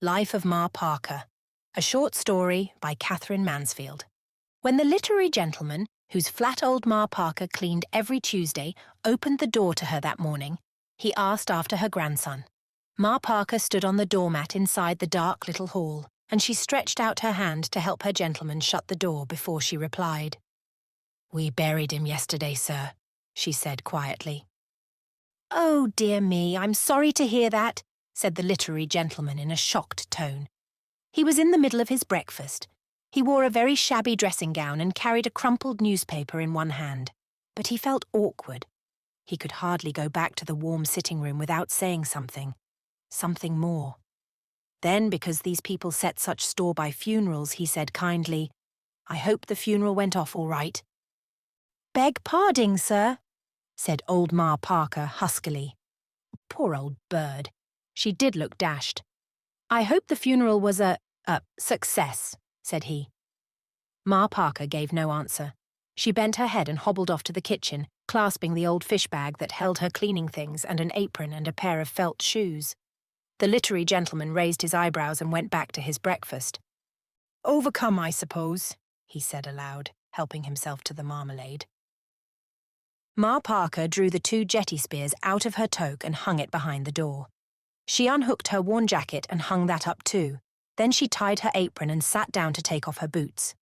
Life of Ma Parker, a short story by Katherine Mansfield. When the literary gentleman, whose flat old Ma Parker cleaned every Tuesday, opened the door to her that morning, he asked after her grandson. Ma Parker stood on the doormat inside the dark little hall, and she stretched out her hand to help her gentleman shut the door before she replied. "We buried him yesterday, sir," she said quietly. "Oh, dear me, I'm sorry to hear that," said the literary gentleman in a shocked tone. He was in the middle of his breakfast. He wore a very shabby dressing gown and carried a crumpled newspaper in one hand. But he felt awkward. He could hardly go back to the warm sitting room without saying something more. Then, because these people set such store by funerals, he said kindly, "I hope the funeral went off all right." "Beg parding, sir," said old Ma Parker huskily. Poor old bird. She did look dashed. "I hope the funeral was a success," said he. Ma Parker gave no answer. She bent her head and hobbled off to the kitchen, clasping the old fish bag that held her cleaning things and an apron and a pair of felt shoes. The literary gentleman raised his eyebrows and went back to his breakfast. "Overcome, I suppose," he said aloud, helping himself to the marmalade. Ma Parker drew the 2 jetty spears out of her toque and hung it behind the door. She unhooked her worn jacket and hung that up too. Then she tied her apron and sat down to take off her boots.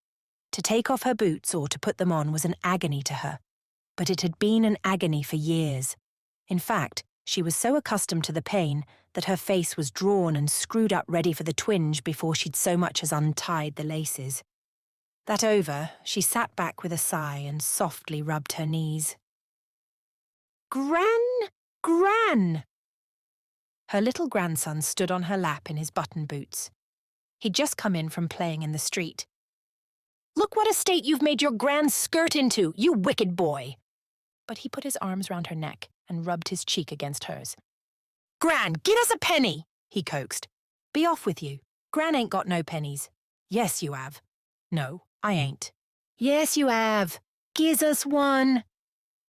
To take off her boots or to put them on was an agony to her. But it had been an agony for years. In fact, she was so accustomed to the pain that her face was drawn and screwed up ready for the twinge before she'd so much as untied the laces. That over, she sat back with a sigh and softly rubbed her knees. "Gran Gran!" Her little grandson stood on her lap in his button boots. He'd just come in from playing in the street. "Look what a state you've made your Gran's skirt into, you wicked boy!" But he put his arms round her neck and rubbed his cheek against hers. "Gran, get us a penny," he coaxed. "Be off with you. Gran ain't got no pennies." "Yes, you have." "No, I ain't." "Yes, you have. Gives us one."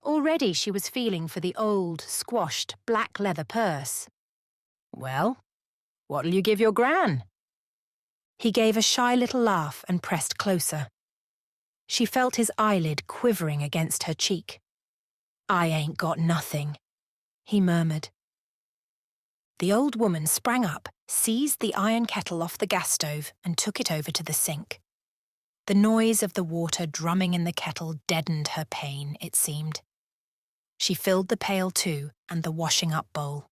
Already she was feeling for the old, squashed, black leather purse. "Well, what'll you give your Gran?" He gave a shy little laugh and pressed closer. She felt his eyelid quivering against her cheek. "I ain't got nothing," he murmured. The old woman sprang up, seized the iron kettle off the gas stove and took it over to the sink. The noise of the water drumming in the kettle deadened her pain, it seemed. She filled the pail too and the washing-up bowl.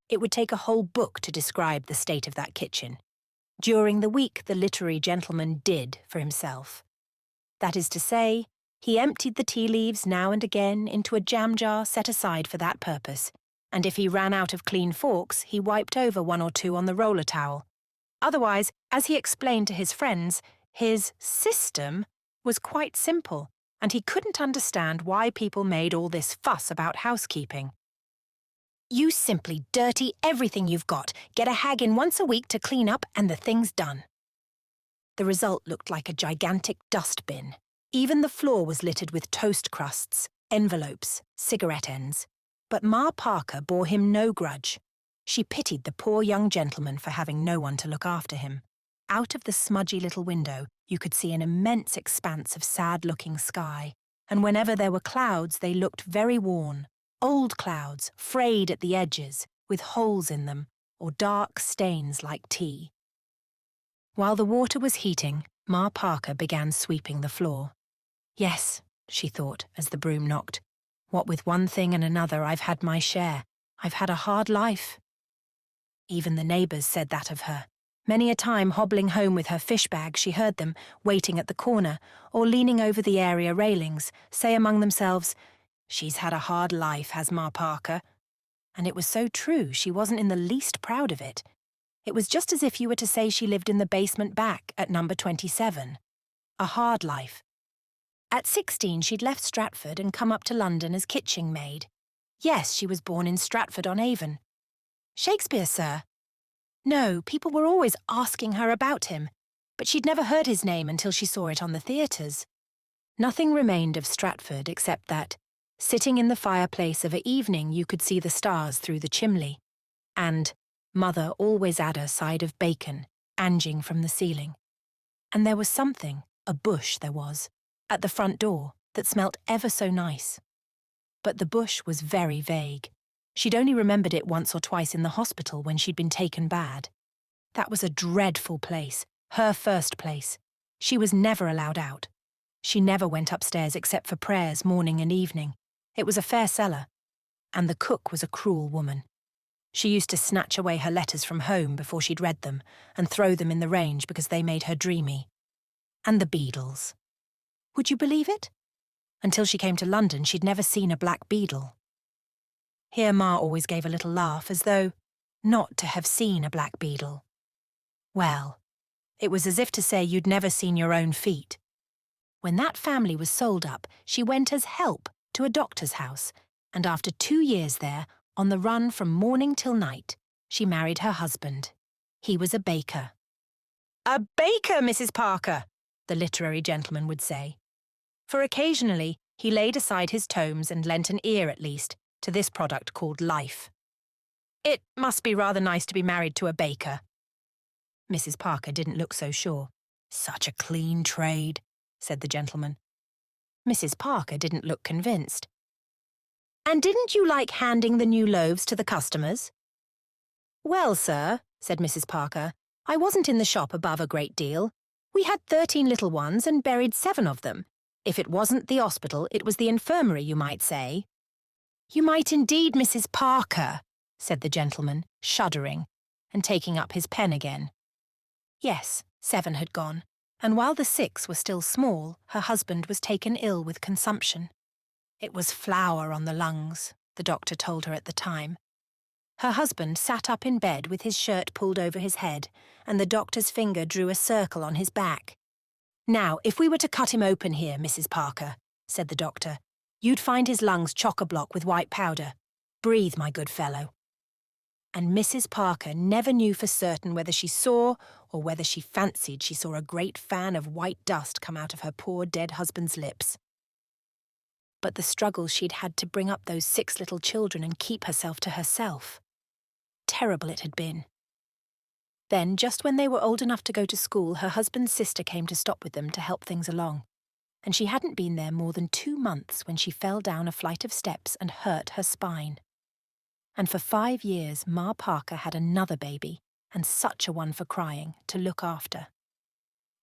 It would take a whole book to describe the state of that kitchen. During the week, the literary gentleman did for himself. That is to say, he emptied the tea leaves now and again into a jam jar set aside for that purpose, and if he ran out of clean forks, he wiped over 1 or 2 on the roller towel. Otherwise, as he explained to his friends, his system was quite simple, and he couldn't understand why people made all this fuss about housekeeping. "You simply dirty everything you've got, get a hag in once a week to clean up, and the thing's done." The result looked like a gigantic dustbin. Even the floor was littered with toast crusts, envelopes, cigarette ends. But Ma Parker bore him no grudge. She pitied the poor young gentleman for having no one to look after him. Out of the smudgy little window, you could see an immense expanse of sad-looking sky, and whenever there were clouds, they looked very worn. Old clouds, frayed at the edges, with holes in them, or dark stains like tea. While the water was heating, Ma Parker began sweeping the floor. "Yes," she thought as the broom knocked. "What with one thing and another, I've had my share. I've had a hard life." Even the neighbours said that of her. Many a time, hobbling home with her fish bag, she heard them, waiting at the corner, or leaning over the area railings, say among themselves, "She's had a hard life, has Ma Parker." And it was so true, she wasn't in the least proud of it. It was just as if you were to say she lived in the basement back at number 27. A hard life. At 16, she'd left Stratford and come up to London as kitchen maid. Yes, she was born in Stratford-on-Avon. "Shakespeare, sir?" No, people were always asking her about him, but she'd never heard his name until she saw it on the theatres. Nothing remained of Stratford except that, sitting in the fireplace of an evening, you could see the stars through the chimney, and Mother always had her side of bacon, anging from the ceiling. And there was something, a bush there was, at the front door that smelt ever so nice. But the bush was very vague. She'd only remembered it once or twice in the hospital when she'd been taken bad. That was a dreadful place, her first place. She was never allowed out. She never went upstairs except for prayers morning and evening. It was a fair cellar. And the cook was a cruel woman. She used to snatch away her letters from home before she'd read them and throw them in the range because they made her dreamy. And the beetles. Would you believe it? Until she came to London, she'd never seen a black beetle. Here Ma always gave a little laugh, as though not to have seen a black beetle. Well, it was as if to say you'd never seen your own feet. When that family was sold up, she went as help to a doctor's house, and after 2 years there, on the run from morning till night, she married her husband. He was a baker. "A baker, Mrs. Parker," the literary gentleman would say. For occasionally, he laid aside his tomes and lent an ear, at least, to this product called life. "It must be rather nice to be married to a baker." Mrs. Parker didn't look so sure. "Such a clean trade," said the gentleman. Mrs. Parker didn't look convinced. "And didn't you like handing the new loaves to the customers?" "Well, sir," said Mrs. Parker, "I wasn't in the shop above a great deal. We had 13 little ones and buried 7 of them. If it wasn't the hospital, it was the infirmary, you might say." "You might indeed, Mrs. Parker," said the gentleman, shuddering, and taking up his pen again. Yes, 7 had gone, and while the 6 were still small, her husband was taken ill with consumption. It was flour on the lungs, the doctor told her at the time. Her husband sat up in bed with his shirt pulled over his head, and the doctor's finger drew a circle on his back. "Now, if we were to cut him open here, Mrs. Parker," said the doctor, "you'd find his lungs chock-a-block with white powder. Breathe, my good fellow." And Mrs. Parker never knew for certain whether she saw or whether she fancied she saw a great fan of white dust come out of her poor dead husband's lips. But the struggle she'd had to bring up those 6 little children and keep herself to herself. Terrible it had been. Then, just when they were old enough to go to school, her husband's sister came to stop with them to help things along. And she hadn't been there more than 2 months when she fell down a flight of steps and hurt her spine. And for 5 years, Ma Parker had another baby, and such a one for crying, to look after.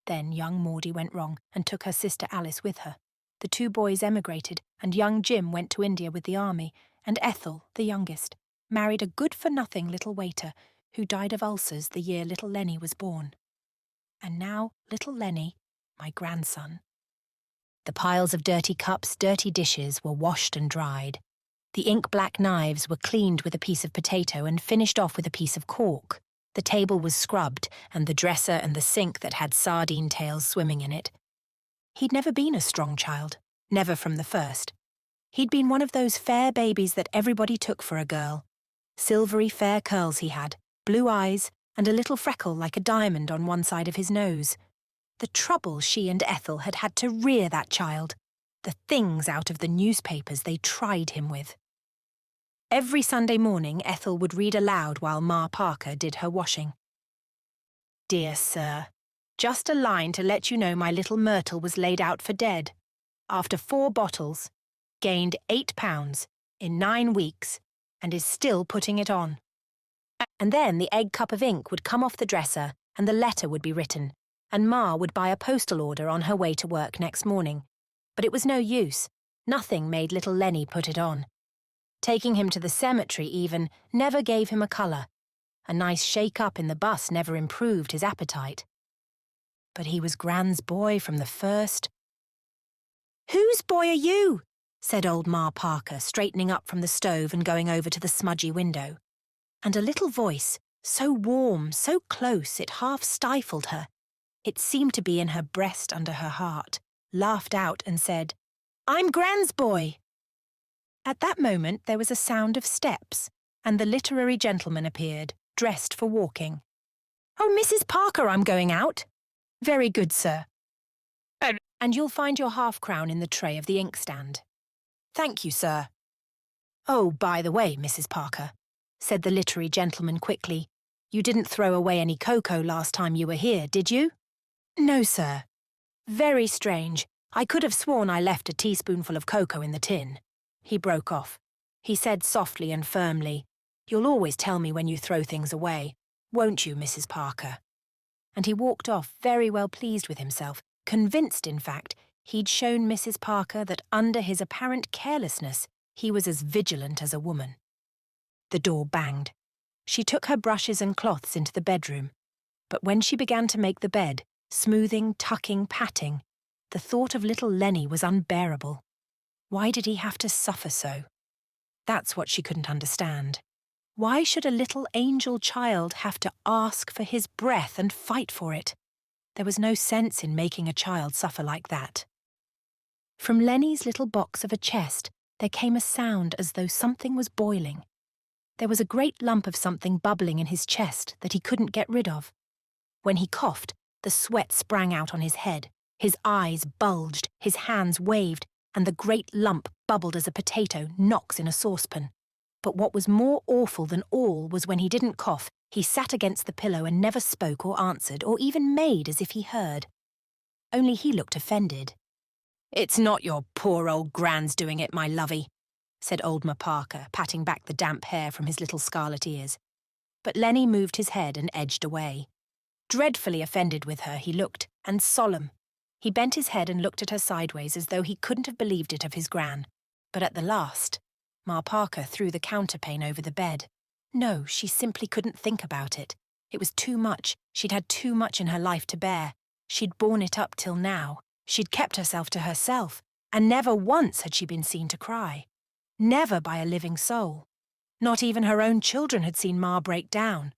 Then young Maudie went wrong and took her sister Alice with her. The 2 boys emigrated, and young Jim went to India with the army, and Ethel, the youngest, married a good-for-nothing little waiter who died of ulcers the year little Lenny was born. And now little Lenny, my grandson. The piles of dirty cups, dirty dishes were washed and dried. The ink-black knives were cleaned with a piece of potato and finished off with a piece of cork. The table was scrubbed, and the dresser and the sink that had sardine tails swimming in it. He'd never been a strong child, never from the first. He'd been one of those fair babies that everybody took for a girl. Silvery fair curls he had, blue eyes, and a little freckle like a diamond on one side of his nose. The trouble she and Ethel had had to rear that child. The things out of the newspapers they tried him with. Every Sunday morning, Ethel would read aloud while Ma Parker did her washing. "Dear sir, just a line to let you know my little Myrtle was laid out for dead. After 4 bottles, gained 8 pounds in 9 weeks, and is still putting it on." And then the egg cup of ink would come off the dresser, and the letter would be written, and Ma would buy a postal order on her way to work next morning. But it was no use. Nothing made little Lenny put it on. Taking him to the cemetery, even, never gave him a colour. A nice shake-up in the bus never improved his appetite. But he was Gran's boy from the first. "Whose boy are you?" said old Ma Parker, straightening up from the stove and going over to the smudgy window. And a little voice, so warm, so close, it half stifled her. It seemed to be in her breast under her heart, laughed out and said, "I'm Gran's boy." At that moment there was a sound of steps, and the literary gentleman appeared, dressed for walking. "Oh, Mrs. Parker, I'm going out." "Very good, sir." "And you'll find your half-crown in the tray of the inkstand." "Thank you, sir." "Oh, by the way, Mrs. Parker," said the literary gentleman quickly, You didn't throw away any cocoa last time you were here, did you? No, sir. Very strange. I could have sworn I left a teaspoonful of cocoa in the tin. He broke off. He said softly and firmly, "You'll always tell me when you throw things away, won't you, Mrs. Parker?" And he walked off very well pleased with himself, convinced, in fact, he'd shown Mrs. Parker that under his apparent carelessness, he was as vigilant as a woman. The door banged. She took her brushes and cloths into the bedroom, but when she began to make the bed, smoothing, tucking, patting, the thought of little Lenny was unbearable. Why did he have to suffer so? That's what she couldn't understand. Why should a little angel child have to ask for his breath and fight for it? There was no sense in making a child suffer like that. From Lenny's little box of a chest, there came a sound as though something was boiling. There was a great lump of something bubbling in his chest that he couldn't get rid of. When he coughed, the sweat sprang out on his head, his eyes bulged, his hands waved, and the great lump bubbled as a potato knocks in a saucepan. But what was more awful than all was when he didn't cough, he sat against the pillow and never spoke or answered or even made as if he heard. Only he looked offended. "It's not your poor old Gran's doing it, my lovey," said old Ma Parker, patting back the damp hair from his little scarlet ears. But Lenny moved his head and edged away. Dreadfully offended with her, he looked, and solemn. He bent his head and looked at her sideways as though he couldn't have believed it of his Gran. But at the last, Ma Parker threw the counterpane over the bed. No, she simply couldn't think about it. It was too much. She'd had too much in her life to bear. She'd borne it up till now. She'd kept herself to herself, and never once had she been seen to cry. Never by a living soul. Not even her own children had seen Ma break down.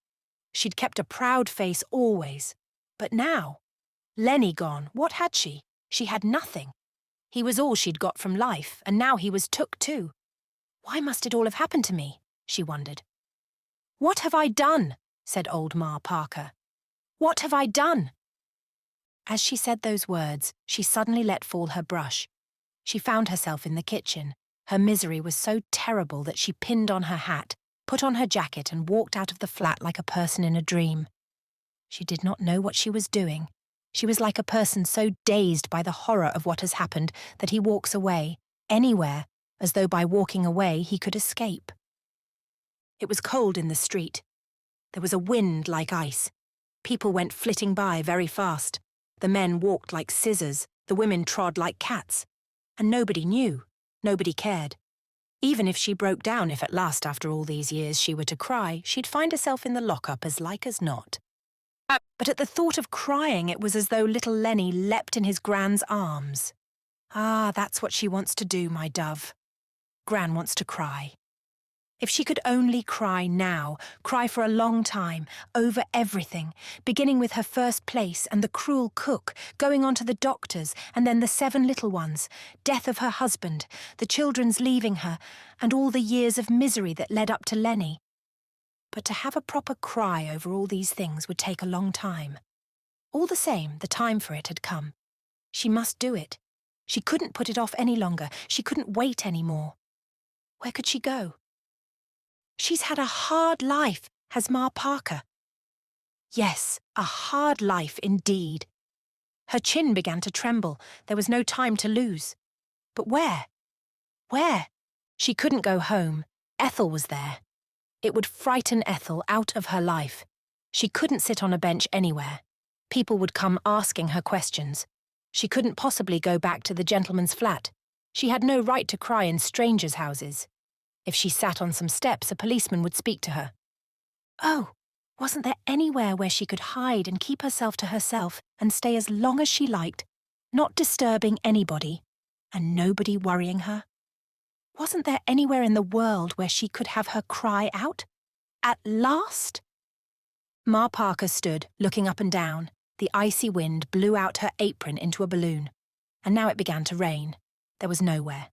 She'd kept a proud face always. But now, Lenny gone, what had she? She had nothing. He was all she'd got from life, and now he was took too. Why must it all have happened to me? She wondered. "What have I done?" said old Ma Parker. "What have I done?" As she said those words, she suddenly let fall her brush. She found herself in the kitchen. Her misery was so terrible that she pinned on her hat, put on her jacket and walked out of the flat like a person in a dream. She did not know what she was doing. She was like a person so dazed by the horror of what has happened that he walks away, anywhere, as though by walking away he could escape. It was cold in the street. There was a wind like ice. People went flitting by very fast. The men walked like scissors, the women trod like cats. And nobody knew, nobody cared. Even if she broke down, if at last after all these years she were to cry, she'd find herself in the lock-up as like as not. But at the thought of crying, it was as though little Lenny leapt in his Gran's arms. Ah, that's what she wants to do, my dove. Gran wants to cry. If she could only cry now, cry for a long time, over everything, beginning with her first place and the cruel cook, going on to the doctors, and then the 7 little ones, death of her husband, the children's leaving her, and all the years of misery that led up to Lenny. But to have a proper cry over all these things would take a long time. All the same, the time for it had come. She must do it. She couldn't put it off any longer. She couldn't wait any more. Where could she go? She's had a hard life, has Ma Parker. Yes, a hard life indeed. Her chin began to tremble. There was no time to lose. But where? Where? She couldn't go home. Ethel was there. It would frighten Ethel out of her life. She couldn't sit on a bench anywhere. People would come asking her questions. She couldn't possibly go back to the gentleman's flat. She had no right to cry in strangers' houses. If she sat on some steps, a policeman would speak to her. Oh, wasn't there anywhere where she could hide and keep herself to herself and stay as long as she liked, not disturbing anybody, and nobody worrying her? Wasn't there anywhere in the world where she could have her cry out? At last? Ma Parker stood, looking up and down. The icy wind blew out her apron into a balloon, and now it began to rain. There was nowhere.